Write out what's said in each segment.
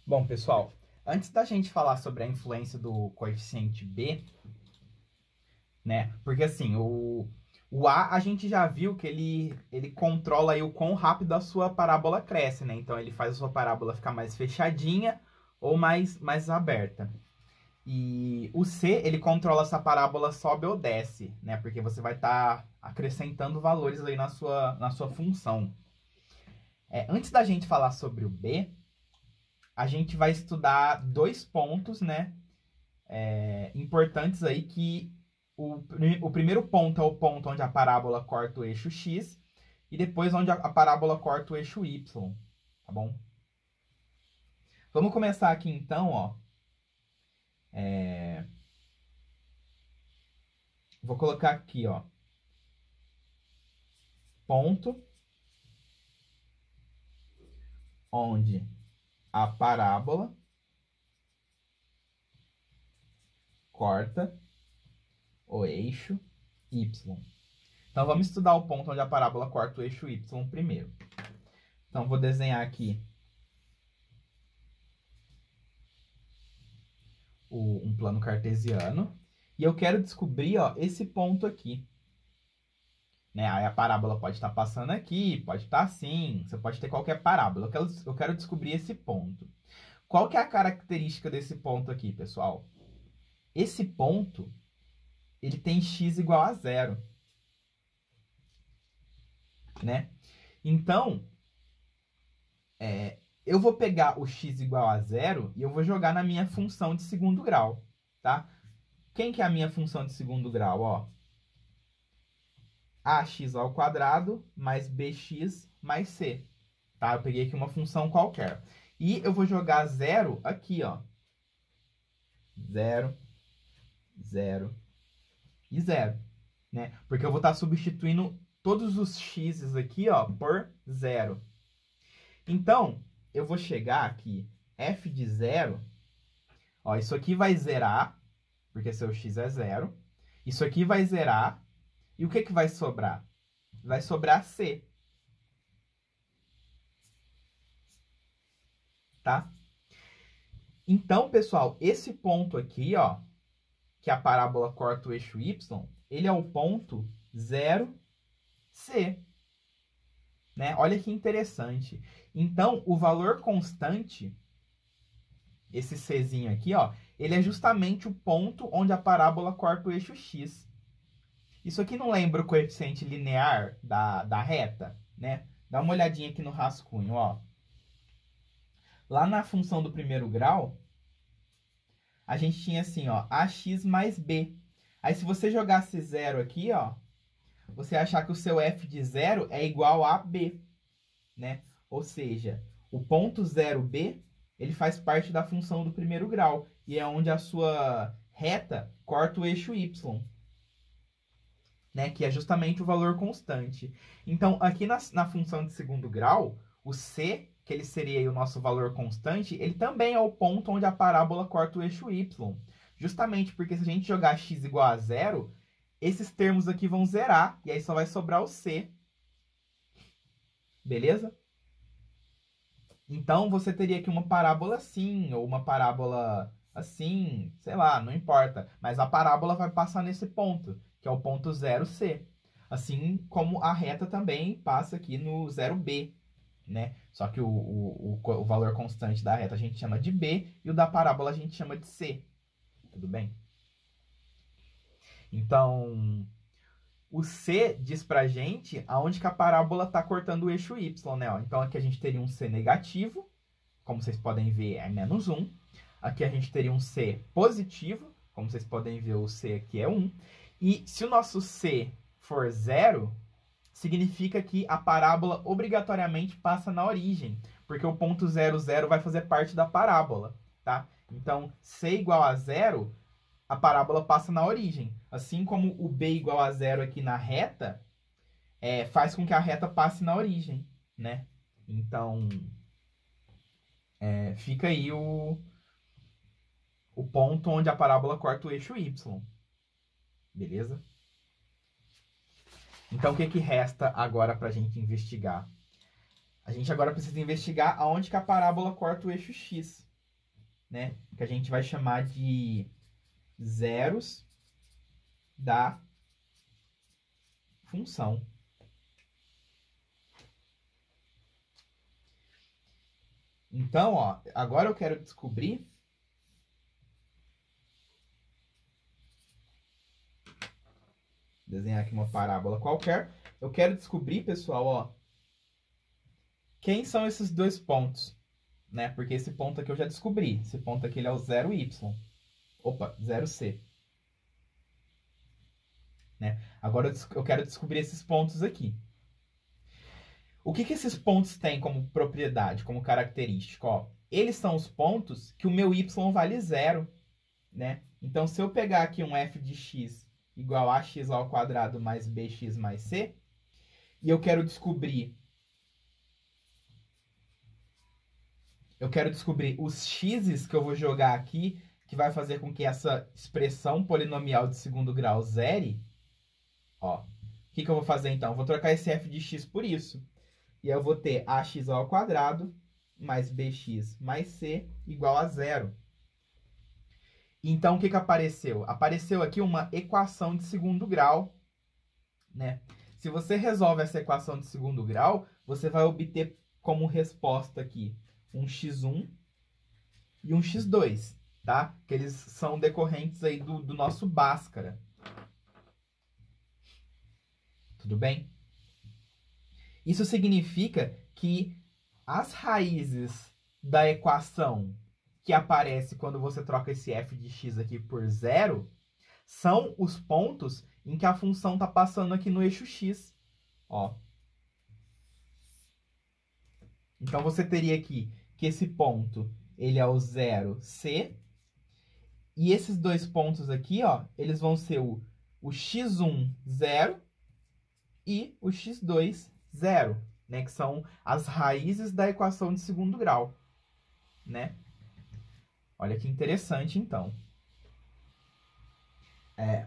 Bom, pessoal, antes da gente falar sobre a influência do coeficiente B, né? Porque assim, o A a gente já viu que ele controla aí o quão rápido a sua parábola cresce, né? Então ele faz a sua parábola ficar mais fechadinha ou mais aberta. E o C, ele controla se a parábola sobe ou desce, né? Porque você vai estar acrescentando valores aí na sua função. Antes da gente falar sobre o B, a gente vai estudar dois pontos, né? Importantes aí que o primeiro ponto é o ponto onde a parábola corta o eixo X e depois onde a parábola corta o eixo Y, tá bom? Vamos começar aqui então, ó. Vou colocar aqui, ó, ponto onde a parábola corta o eixo Y. Então vamos estudar o ponto onde a parábola corta o eixo Y primeiro. Então vou desenhar aqui um plano cartesiano e eu quero descobrir, ó, esse ponto aqui. Né? Aí a parábola pode estar passando aqui, pode estar assim, você pode ter qualquer parábola. Eu quero descobrir esse ponto. Qual que é a característica desse ponto aqui, pessoal? Esse ponto, ele tem x igual a zero. Né? Então, eu vou pegar o x igual a zero e eu vou jogar na minha função de segundo grau. Tá? Quem que é a minha função de segundo grau? Ó, ax ao quadrado mais bx mais c. Tá? Eu peguei aqui uma função qualquer. E eu vou jogar zero aqui, ó. 0, 0 e 0. Né? Porque eu vou estar substituindo todos os x's aqui, ó, por 0. Então, eu vou chegar aqui, f de 0, ó, isso aqui vai zerar, porque seu x é 0. Isso aqui vai zerar. E o que que vai sobrar? Vai sobrar c. Tá? Então, pessoal, esse ponto aqui, ó, que a parábola corta o eixo y, ele é o ponto 0c. Né? Olha que interessante. Então, o valor constante, esse czinho aqui, ó, ele é justamente o ponto onde a parábola corta o eixo x. Isso aqui não lembra o coeficiente linear da reta? Né? Dá uma olhadinha aqui no rascunho, ó. Lá na função do primeiro grau, a gente tinha assim, ó, ax mais b. Aí, se você jogasse 0 aqui, ó, você achar que o seu f de 0 é igual a b, né? Ou seja, o ponto 0b, ele faz parte da função do primeiro grau, e é onde a sua reta corta o eixo y, né? Que é justamente o valor constante. Então, aqui na função de segundo grau, o c, que ele seria aí o nosso valor constante, ele também é o ponto onde a parábola corta o eixo y. Justamente porque se a gente jogar x igual a 0, esses termos aqui vão zerar, e aí só vai sobrar o c. Beleza? Então, você teria aqui uma parábola assim, ou uma parábola assim, sei lá, não importa. Mas a parábola vai passar nesse ponto, que é o ponto 0c. Assim como a reta também passa aqui no 0b, né? Só que o valor constante da reta a gente chama de b, e o da parábola a gente chama de c. Tudo bem? Então, o C diz pra gente aonde que a parábola está cortando o eixo y, né? Ó, então, aqui a gente teria um C negativo, como vocês podem ver, é menos 1. Aqui a gente teria um C positivo, como vocês podem ver, o C aqui é 1. E se o nosso C for 0, significa que a parábola obrigatoriamente passa na origem, porque o ponto 0, 0 vai fazer parte da parábola, tá? Então, C igual a 0, a parábola passa na origem. Assim como o b igual a 0 aqui na reta, faz com que a reta passe na origem, né? Então, fica aí o ponto onde a parábola corta o eixo y. Beleza? Então, o que que resta agora para a gente investigar? A gente agora precisa investigar aonde que a parábola corta o eixo x. né? Que a gente vai chamar de zeros da função. Então, ó, agora eu quero descobrir desenhar aqui uma parábola qualquer. Eu quero descobrir, pessoal, ó, quem são esses dois pontos, né? Porque esse ponto aqui eu já descobri. Esse ponto aqui ele é o 0y. Opa, 0c. Né? Agora eu quero descobrir esses pontos aqui. O que esses pontos têm como propriedade, como característica? Ó, eles são os pontos que o meu y vale 0, né? Então, se eu pegar aqui um f de x igual a x ao quadrado mais bx mais c, e eu quero descobrir os x's que eu vou jogar aqui, que vai fazer com que essa expressão polinomial de segundo grau zere, ó, o que eu vou fazer então? Eu vou trocar esse f de x por isso. E eu vou ter ax ao quadrado mais bx mais c igual a 0. Então, o que apareceu? Apareceu aqui uma equação de segundo grau, né? Se você resolve essa equação de segundo grau, você vai obter como resposta aqui um x1 e um x2, tá? Que eles são decorrentes aí do nosso Bhaskara. Tudo bem? Isso significa que as raízes da equação que aparece quando você troca esse f de x aqui por 0 são os pontos em que a função está passando aqui no eixo x. Ó. Então, você teria aqui que esse ponto ele é o 0c. E esses dois pontos aqui, ó, eles vão ser o x1, 0 e o x2, 0, né? Que são as raízes da equação de segundo grau, né? Olha que interessante, então.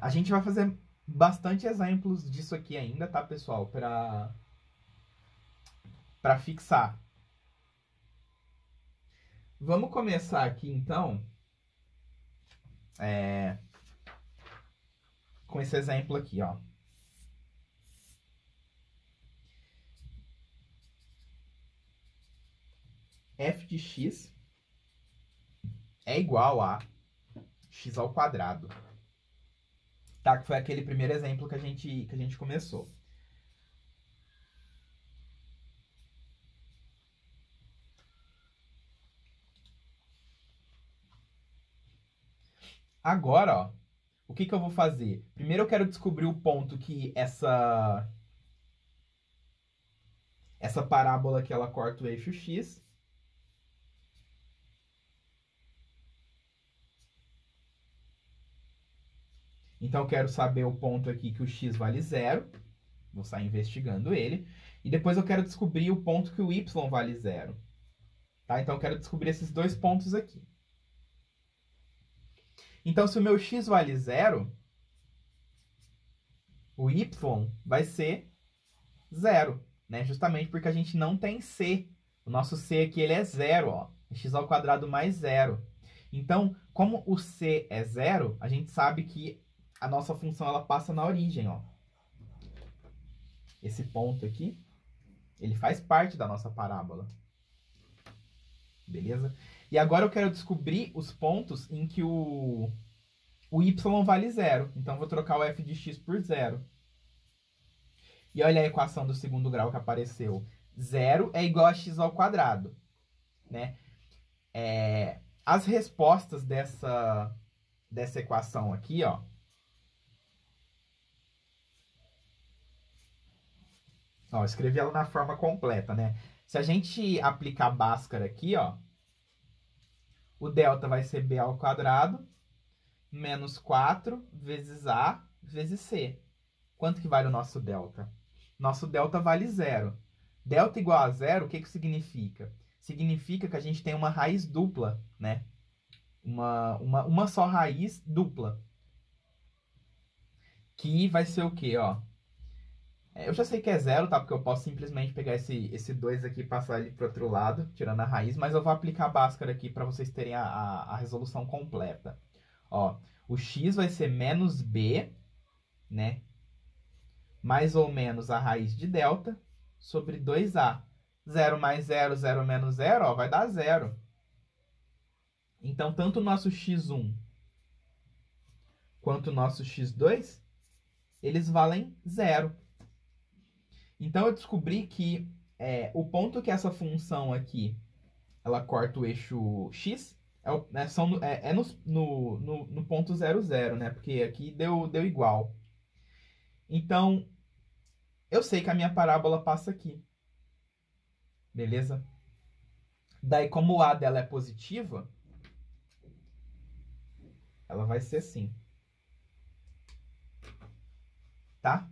A gente vai fazer bastante exemplos disso aqui ainda, tá, pessoal? Para fixar. Vamos começar aqui, então, com esse exemplo aqui, ó. F de x é igual a x ao quadrado. Tá? Que foi aquele primeiro exemplo que a gente começou. Agora, ó, o que eu vou fazer? Primeiro eu quero descobrir o ponto que essa parábola aqui, ela corta o eixo x. Então, eu quero saber o ponto aqui que o x vale 0. Vou sair investigando ele. E depois eu quero descobrir o ponto que o y vale 0. Tá? Então, eu quero descobrir esses dois pontos aqui. Então, se o meu x vale 0, o y vai ser 0. Né? Justamente porque a gente não tem c. O nosso c aqui ele é 0. Ó. X ao quadrado mais 0. Então, como o c é 0, a gente sabe que a nossa função ela passa na origem, ó. Esse ponto aqui, ele faz parte da nossa parábola. Beleza? E agora eu quero descobrir os pontos em que o y vale 0. Então, eu vou trocar o f de x por 0. E olha a equação do segundo grau que apareceu. 0 é igual a x ao quadrado. Né? As respostas dessa equação aqui, ó, ó, escrevi ela na forma completa, né? Se a gente aplicar Bhaskara aqui, ó, o delta vai ser b ao quadrado menos 4 vezes a vezes c. Quanto que vale o nosso delta? Nosso delta vale 0. Delta igual a 0, o que significa? Significa que a gente tem uma raiz dupla, né? Uma só raiz dupla. Que vai ser o quê, ó? Eu já sei que é zero, tá? Porque eu posso simplesmente pegar esse 2 aqui e passar ele pro outro lado, tirando a raiz, mas eu vou aplicar a Bhaskara aqui para vocês terem a resolução completa. Ó, o x vai ser menos b, né? Mais ou menos a raiz de delta sobre 2a. 0 mais 0, 0 menos 0, ó, vai dar 0. Então, tanto o nosso x1 quanto o nosso x2, eles valem 0. Então, eu descobri que o ponto que essa função aqui, ela corta o eixo x, no ponto 0, 0, né? Porque aqui deu igual. Então, eu sei que a minha parábola passa aqui. Beleza? Daí, como o a dela é positiva, ela vai ser assim. Tá?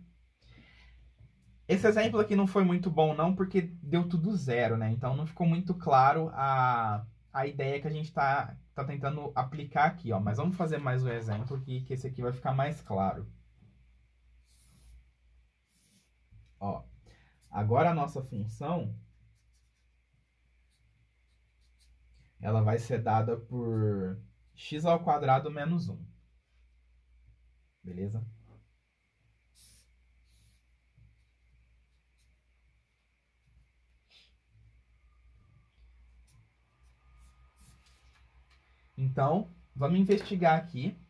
Esse exemplo aqui não foi muito bom, não, porque deu tudo zero, né? Então, não ficou muito claro a ideia que a gente tá tentando aplicar aqui, ó. Mas vamos fazer mais um exemplo que esse aqui vai ficar mais claro. Ó, agora a nossa função, ela vai ser dada por x ao quadrado menos 1. Beleza? Então, vamos investigar aqui.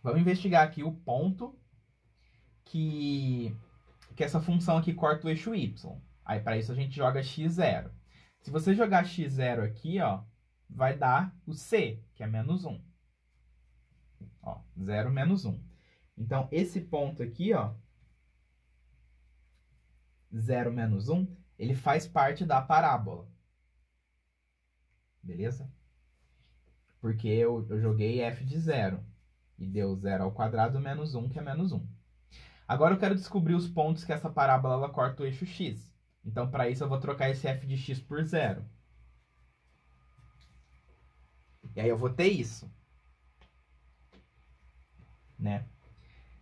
Vamos investigar aqui o ponto que essa função aqui corta o eixo y. Aí, para isso, a gente joga x0. Se você jogar x0 aqui, ó, vai dar o c, que é menos 1. Ó, 0 menos 1. Então, esse ponto aqui, ó, 0 menos 1, ele faz parte da parábola. Beleza? Porque eu joguei f de 0. E deu 0 ao quadrado menos 1, que é menos 1. Agora eu quero descobrir os pontos que essa parábola ela corta o eixo x. Então, para isso, eu vou trocar esse f de x por 0. E aí eu vou ter isso. Né?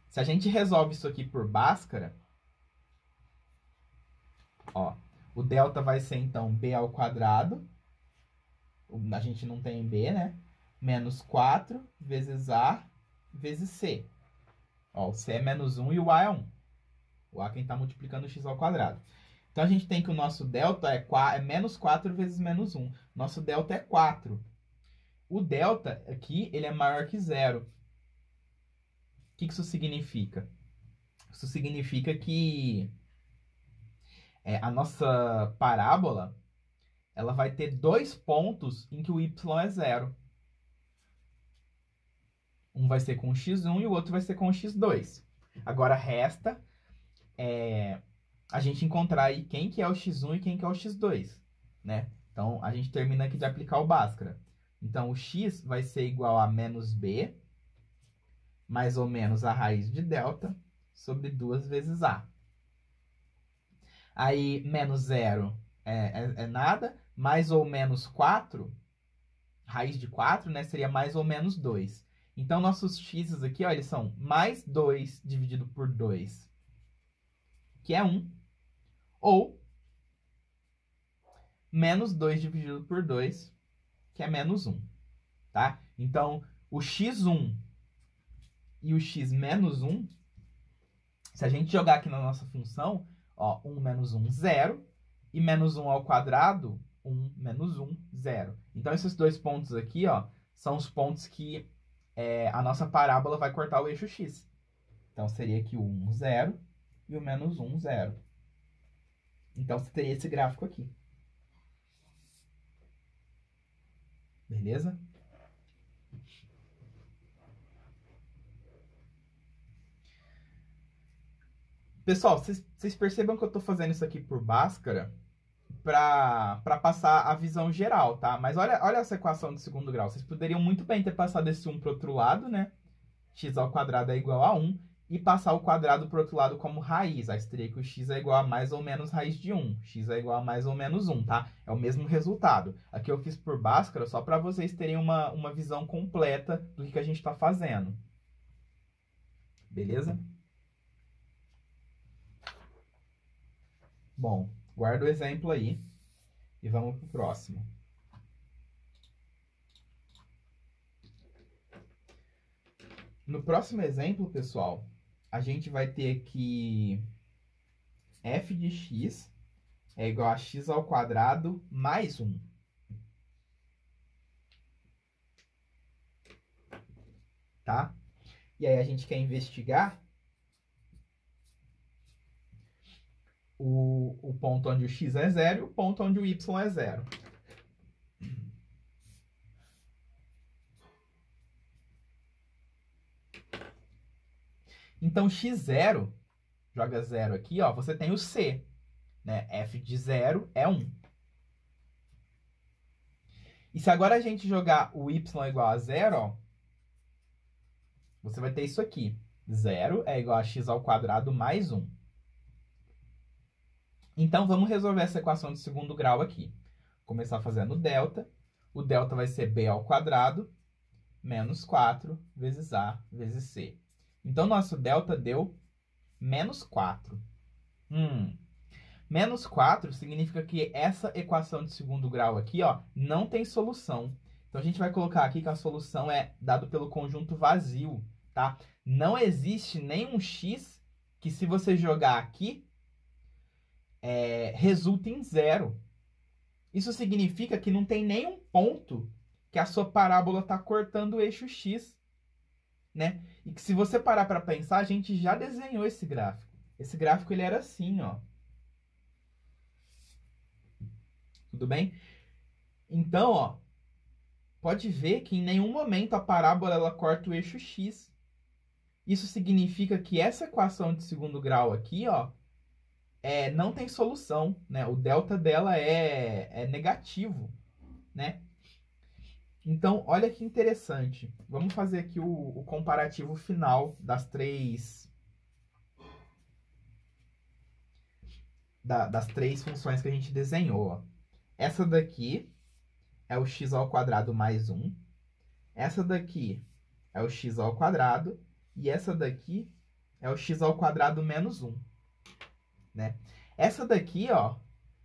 Se a gente resolve isso aqui por Bhaskara, ó, o delta vai ser, então, b ao quadrado. A gente não tem b, né? Menos 4 vezes a vezes c. Ó, o c é menos 1 e o a é 1. O a é quem está multiplicando o x ao quadrado. Então, a gente tem que o nosso delta é menos 4 vezes menos 1. Nosso delta é 4. O delta aqui, ele é maior que 0. O que isso significa? Isso significa que a nossa parábola, ela vai ter 2 pontos em que o y é 0. Um vai ser com o x1 e o outro vai ser com o x2. Agora, resta a gente encontrar aí quem que é o x1 e quem que é o x2, né? Então, a gente termina aqui de aplicar o Bhaskara. Então, o x vai ser igual a menos b, mais ou menos a raiz de delta, sobre 2 vezes a. Aí, menos 0 é nada, mais ou menos 4, raiz de 4, né, seria mais ou menos 2. Então, nossos x's aqui, ó, eles são mais 2 dividido por 2, que é 1, ou menos 2 dividido por 2, que é menos 1, tá? Então, o x1 e o x menos 1, se a gente jogar aqui na nossa função, ó, 1 menos 1, 0, e menos 1 ao quadrado, 1 menos 1, 0. Então, esses 2 pontos aqui, ó, são os pontos que a nossa parábola vai cortar o eixo x. Então, seria aqui o 1, 0, e o menos 1, 0. Então, você teria esse gráfico aqui. Beleza? Pessoal, vocês percebam que eu estou fazendo isso aqui por Bhaskara para passar a visão geral, tá? Mas olha essa equação de segundo grau. Vocês poderiam muito bem ter passado esse 1 para o outro lado, né? X ao quadrado é igual a 1. E passar o quadrado para o outro lado como raiz. Aí teria que o x é igual a mais ou menos raiz de 1. X é igual a mais ou menos 1, tá? É o mesmo resultado. Aqui eu fiz por Bhaskara só para vocês terem uma visão completa do que a gente está fazendo. Beleza? Bom, guarda o exemplo aí e vamos pro próximo. No próximo exemplo, pessoal, a gente vai ter que f de x é igual a x ao quadrado mais 1. Tá? E aí a gente quer investigar o ponto onde o x é 0 e o ponto onde o y é 0. Então, x0, joga 0 aqui, ó, você tem o c, né? F de 0 é 1. E se agora a gente jogar o y igual a 0, ó, você vai ter isso aqui. 0 é igual a x ao quadrado mais 1. Então, vamos resolver essa equação de segundo grau aqui. Começar fazendo delta. O delta vai ser b ao quadrado menos 4 vezes a vezes c. Então, nosso delta deu menos 4. Menos 4 significa que essa equação de segundo grau aqui, ó, não tem solução. Então, a gente vai colocar aqui que a solução é dado pelo conjunto vazio, tá? Não existe nenhum x que, se você jogar aqui, resulta em 0. Isso significa que não tem nenhum ponto que a sua parábola está cortando o eixo x, né? E que, se você parar para pensar, a gente já desenhou esse gráfico. Esse gráfico ele era assim, ó. Tudo bem? Então, ó, pode ver que em nenhum momento a parábola ela corta o eixo x. Isso significa que essa equação de segundo grau aqui, ó, não tem solução, né? O delta dela é negativo, né? Então, olha que interessante. Vamos fazer aqui o comparativo final das três funções que a gente desenhou, ó. Essa daqui é o x ao quadrado mais 1. Essa daqui é o x ao quadrado. E essa daqui é o x ao quadrado menos 1. Né? Essa daqui, ó,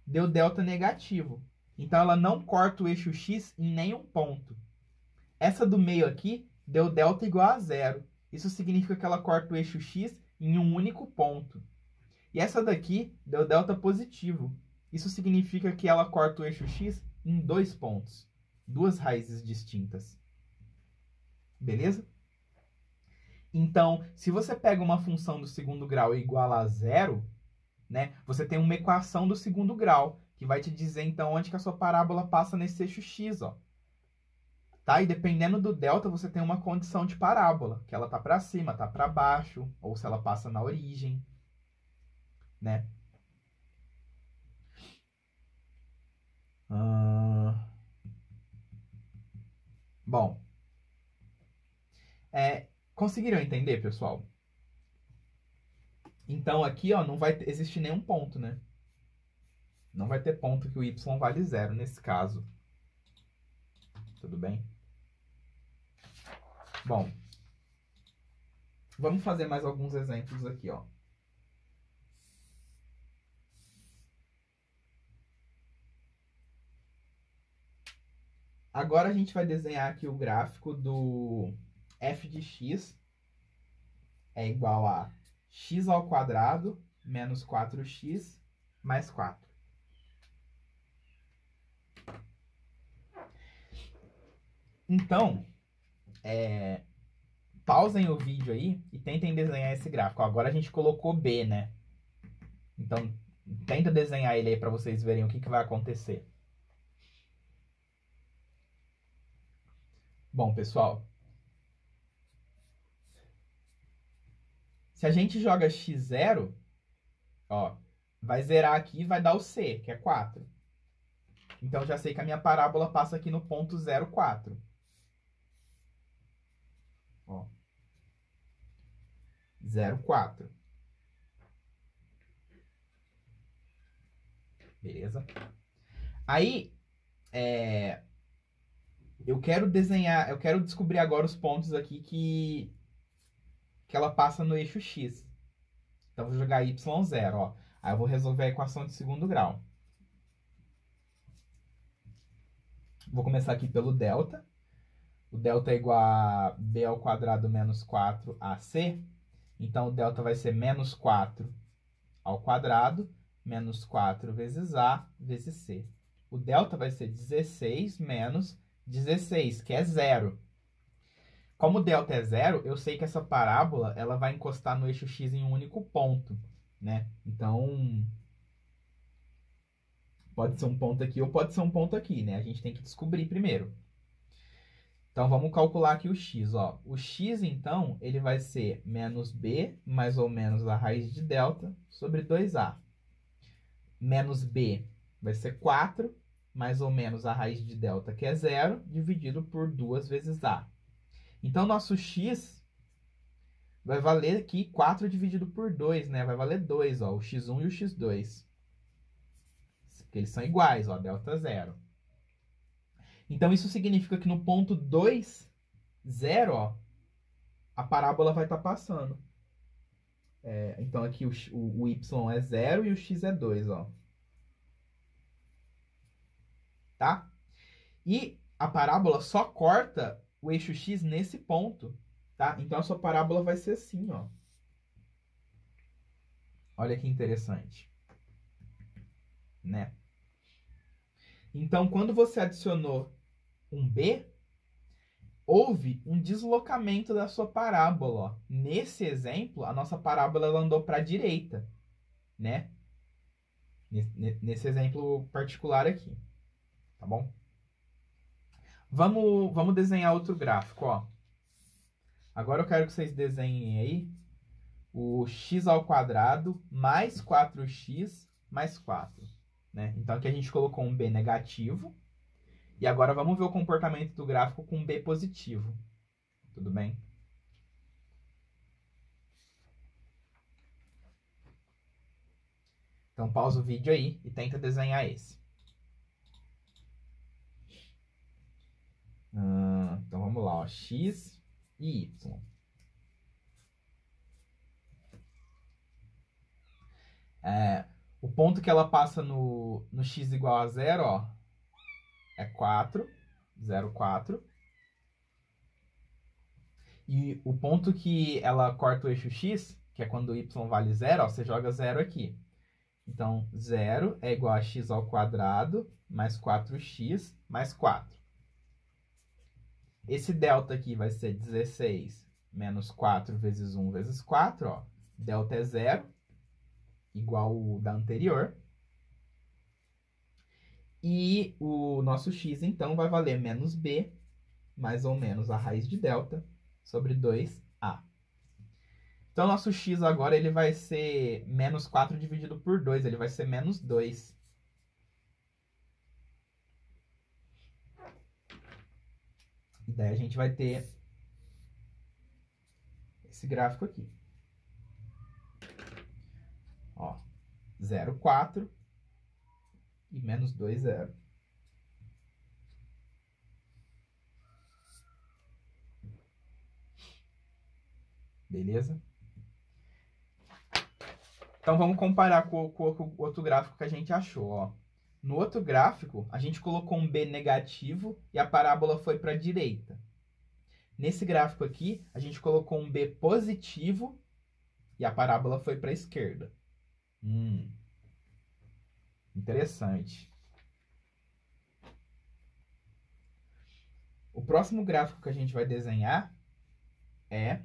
deu delta negativo. Então, ela não corta o eixo x em nenhum ponto. Essa do meio aqui deu delta igual a 0. Isso significa que ela corta o eixo x em um único ponto. E essa daqui deu delta positivo. Isso significa que ela corta o eixo x em 2 pontos. 2 raízes distintas. Beleza? Então, se você pega uma função do segundo grau igual a 0, né, você tem uma equação do segundo grau, que vai te dizer, então, onde que a sua parábola passa nesse eixo x, ó. Tá? E dependendo do delta, você tem uma condição de parábola, que ela tá para cima, tá para baixo, ou se ela passa na origem, né? Bom, conseguiram entender, pessoal? Então, aqui, ó, não vai existir nenhum ponto, né? Não vai ter ponto que o y vale 0 nesse caso. Tudo bem? Bom, vamos fazer mais alguns exemplos aqui, ó. Agora a gente vai desenhar aqui o gráfico do f de x é igual a x ao quadrado menos 4x mais 4. Então, pausem o vídeo aí e tentem desenhar esse gráfico. Agora a gente colocou B, né? Então, tenta desenhar ele aí para vocês verem o que vai acontecer. Bom, pessoal, se a gente joga x0, ó, vai zerar aqui e vai dar o c, que é 4. Então, já sei que a minha parábola passa aqui no ponto 0, 4. Ó. 0, 4. Beleza? Aí, eu quero descobrir agora os pontos aqui que ela passa no eixo x. Então, vou jogar y0, ó. Aí eu vou resolver a equação de segundo grau. Vou começar aqui pelo delta. O delta é igual a b ao quadrado menos 4ac. Então, o delta vai ser menos 4 ao quadrado, menos 4 vezes a vezes c. O delta vai ser 16 menos 16, que é zero. Como o delta é zero, eu sei que essa parábola ela vai encostar no eixo x em um único ponto, né? Então, pode ser um ponto aqui ou pode ser um ponto aqui, né? A gente tem que descobrir primeiro. Então, vamos calcular aqui o x, ó. O x, então, ele vai ser menos b, mais ou menos a raiz de delta, sobre 2a. Menos b vai ser 4, mais ou menos a raiz de delta, que é 0, dividido por 2 vezes a. Então, nosso x vai valer aqui 4 dividido por 2, né? Vai valer 2, ó, o x1 e o x2. Porque eles são iguais, ó, delta 0. Então, isso significa que no ponto 2, 0, ó, a parábola vai estar passando. Então, aqui o y é 0 e o x é 2, ó. Tá? E a parábola só corta o eixo x nesse ponto, tá? Então, a sua parábola vai ser assim, ó. Olha que interessante. Né? Então, quando você adicionou um b, houve um deslocamento da sua parábola. Ó. Nesse exemplo, a nossa parábola ela andou para a direita, né? Nesse exemplo particular aqui, tá bom? Vamos desenhar outro gráfico, ó. Agora eu quero que vocês desenhem aí o x ao quadrado mais 4x mais 4, né? Então aqui a gente colocou um b negativo. E agora vamos ver o comportamento do gráfico com b positivo. Tudo bem? Então pausa o vídeo aí e tenta desenhar esse. Então vamos lá, ó, x e y. O ponto que ela passa no x igual a 0, ó, é 4, 0, 4. E o ponto que ela corta o eixo x, que é quando y vale 0, ó, você joga 0 aqui. Então, 0 é igual a x ao quadrado mais 4x mais 4. Esse delta aqui vai ser 16 menos 4 vezes 1 vezes 4, ó. Delta é 0, igual o da anterior. E o nosso x, então, vai valer menos b, mais ou menos a raiz de delta, sobre 2a. Então, nosso x agora ele vai ser menos 4 dividido por 2, ele vai ser menos 2. E daí a gente vai ter esse gráfico aqui. Ó, 0, 4 e menos 2, 0. Beleza? Então, vamos comparar com o outro gráfico que a gente achou, ó. No outro gráfico, a gente colocou um b negativo e a parábola foi para a direita. Nesse gráfico aqui, a gente colocou um b positivo e a parábola foi para a esquerda. Interessante. O próximo gráfico que a gente vai desenhar é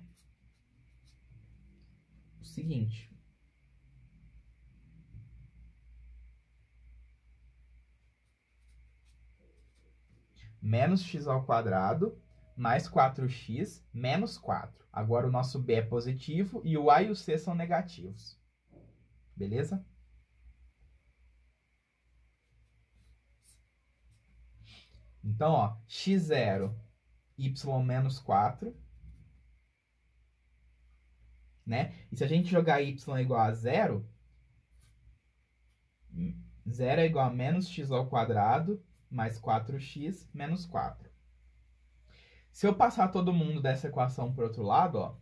o seguinte. Menos x ao quadrado mais 4x menos 4. Agora o nosso b é positivo e o a e o c são negativos. Beleza? Então, ó, x0, y menos 4. Né? E se a gente jogar y igual a 0, 0 é igual a menos x ao quadrado mais 4x menos 4. Se eu passar todo mundo dessa equação para o outro lado, ó,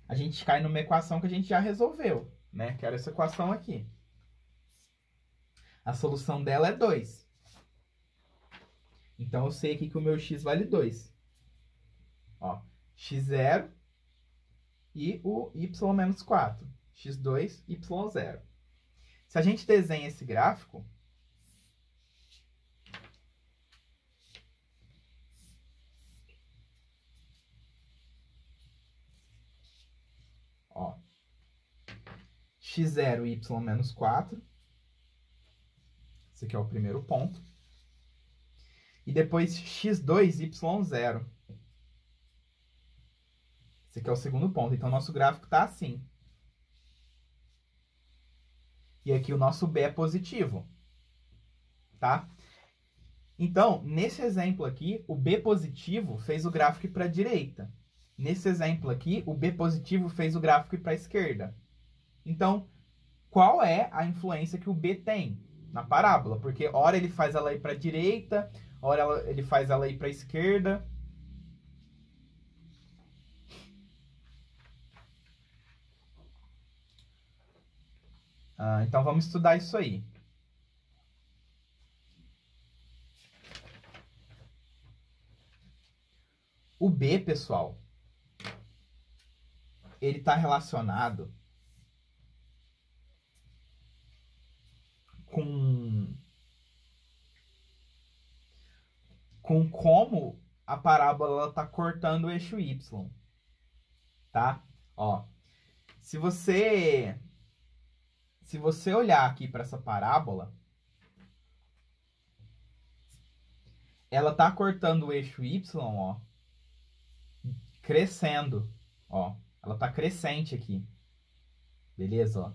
a gente cai numa equação que a gente já resolveu, né? Que era essa equação aqui. A solução dela é 2. Então, eu sei aqui que o meu x vale 2. Ó, x0 e o y menos 4. x2, y0. Se a gente desenha esse gráfico, ó, x0 e y menos 4. Esse aqui é o primeiro ponto. E depois x2, y0. Esse aqui é o segundo ponto. Então, nosso gráfico está assim. E aqui o nosso B é positivo. Tá? Então, nesse exemplo aqui, o B positivo fez o gráfico ir para a direita. Nesse exemplo aqui, o B positivo fez o gráfico ir para a esquerda. Então, qual é a influência que o B tem na parábola? Porque ora ele faz ela ir para a direita, ora ele faz ela ir para a esquerda. Então, vamos estudar isso aí. O B, pessoal, ele está relacionado com como a parábola está cortando o eixo Y. Tá? Ó, se você olhar aqui para essa parábola, ela está cortando o eixo Y, ó, crescendo, ó. Ela está crescente aqui. Beleza, ó.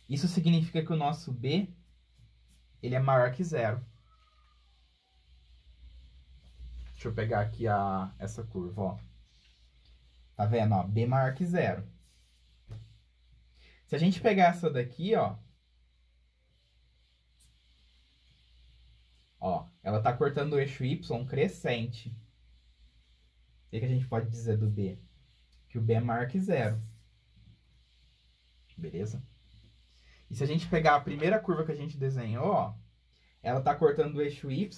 Isso significa que o nosso B, ele é maior que 0. Deixa eu pegar aqui essa curva, ó. Tá vendo, ó? B maior que 0. Se a gente pegar essa daqui, ó, ela tá cortando o eixo Y crescente. O que a gente pode dizer do B? Que o B é maior que 0. Beleza? E se a gente pegar a primeira curva que a gente desenhou, ó, ela tá cortando o eixo Y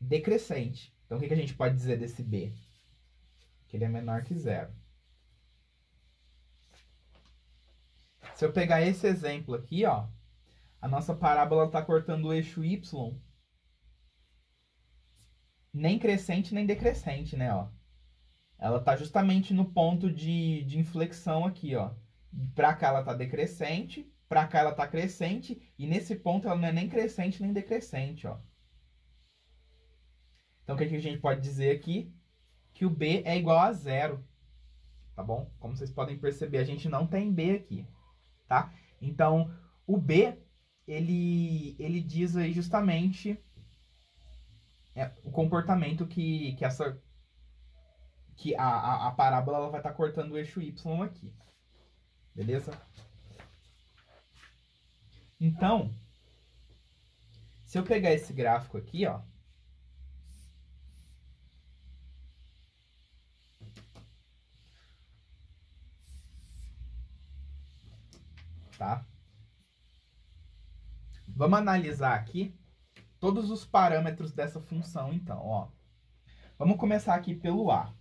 decrescente. Então, o que a gente pode dizer desse B? Que ele é menor que 0. Se eu pegar esse exemplo aqui, ó, a nossa parábola está cortando o eixo Y nem crescente nem decrescente, né, ó. Ela está justamente no ponto de inflexão aqui, ó. Para cá ela está decrescente, para cá ela está crescente, e nesse ponto ela não é nem crescente nem decrescente, ó. Então, o que a gente pode dizer aqui? Que o B é igual a 0, tá bom? Como vocês podem perceber, a gente não tem B aqui, tá? Então, o B, ele diz aí justamente o comportamento que a parábola ela vai estar cortando o eixo Y aqui. Beleza? Então, se eu pegar esse gráfico aqui, ó, tá? Vamos analisar aqui todos os parâmetros dessa função, então, ó. Vamos começar aqui pelo A.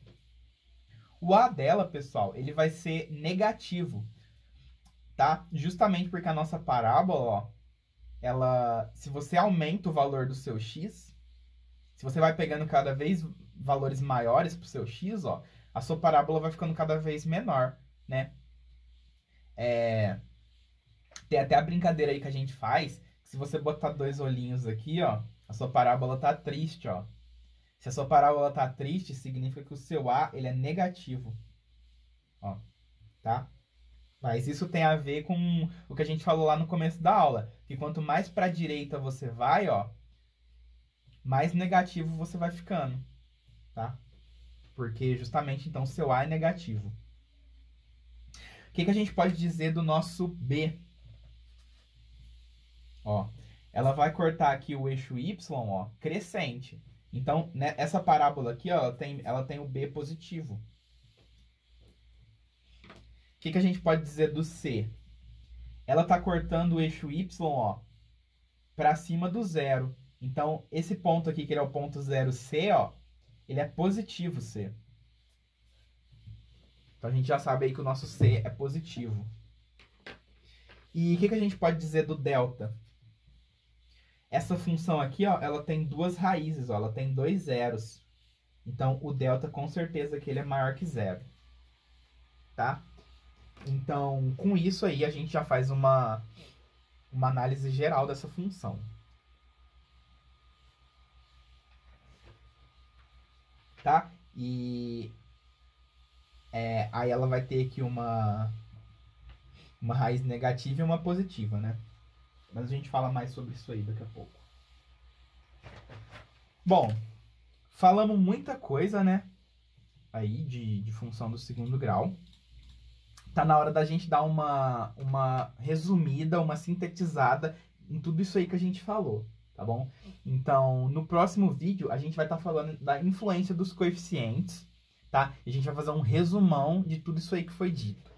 O A dela, pessoal, ele vai ser negativo, tá? Justamente porque a nossa parábola, ó, se você aumenta o valor do seu x, se você vai pegando cada vez valores maiores pro seu x, ó, a sua parábola vai ficando cada vez menor, né? Tem até a brincadeira aí que a gente faz, que se você botar 2 olhinhos aqui, ó, a sua parábola tá triste, ó. Se a sua parábola tá triste, significa que o seu A, ele é negativo, ó, tá? Mas isso tem a ver com o que a gente falou lá no começo da aula, que quanto mais para a direita você vai, ó, mais negativo você vai ficando, tá? Porque justamente, então, seu A é negativo. O que a gente pode dizer do nosso B? Ó, ela vai cortar aqui o eixo Y, ó, crescente. Então, né, essa parábola aqui, ó, ela tem o b positivo. O que a gente pode dizer do C? Ela está cortando o eixo y, ó, para cima do zero. Então, esse ponto aqui, que ele é o ponto 0C, ó, ele é positivo C. Então, a gente já sabe aí que o nosso C é positivo. E o que a gente pode dizer do delta? Essa função aqui, ó, ela tem duas raízes, ó, ela tem 2 zeros. Então, o delta, com certeza, que ele é maior que zero. Tá? Então, com isso aí, a gente já faz uma análise geral dessa função. Tá? E aí ela vai ter aqui uma raiz negativa e uma positiva, né? Mas a gente fala mais sobre isso aí daqui a pouco. Bom, falamos muita coisa, né? Aí de função do segundo grau. Tá na hora da gente dar uma resumida, uma sintetizada em tudo isso aí que a gente falou, tá bom? Então, no próximo vídeo, a gente vai estar falando da influência dos coeficientes, tá? E a gente vai fazer um resumão de tudo isso aí que foi dito.